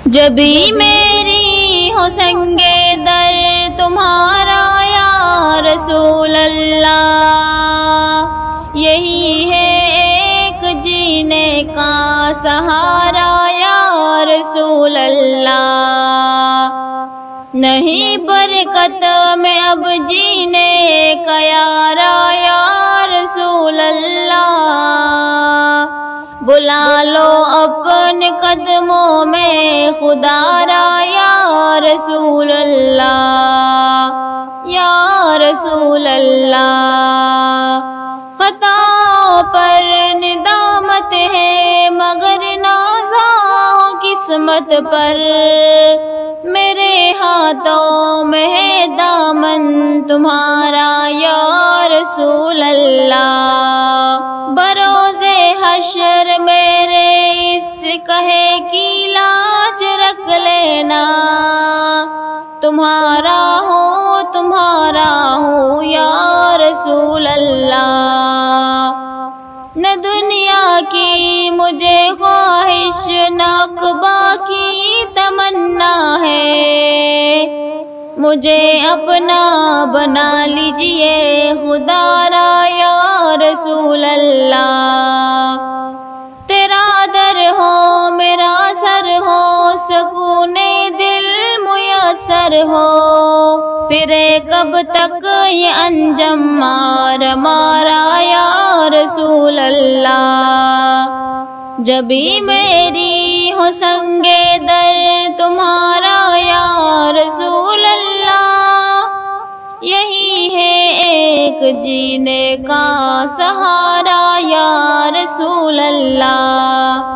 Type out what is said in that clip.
جبھی میری ہو سنگے در تمہارا یا رسول اللہ، یہی ہے ایک جینے کا سہارا یا رسول اللہ۔ نہیں برکت میں اب جینے کا یارا یا رسول اللہ، بلا لو اپنے قدموں میں خدا را یا رسول اللہ، یا رسول اللہ۔ خطاؤں پر ندامت ہے مگر نازا ہو قسمت پر، میرے ہاتھوں میں ہے دامن تمہارا یا رسول اللہ۔ بروز حشر میرے اس کہے کی لاج رکھ لینا، تمہارا ہوں یا رسول اللہ۔ نہ دنیا کی مجھے خواہش نہ عقبہ کی تمنا ہے، مجھے اپنا بنا لیجئے خدا را یا رسول اللہ۔ تیرا در ہو میرا سر ہو، سکون دل میسر ہو، پھرے کب تک یہ انجم مارا یا رسول اللہ۔ جبھی میری ہو سنگے در تمہارا یا رسول اللہ، یہی ہے ایک جینے کا سہارا یا رسول اللہ۔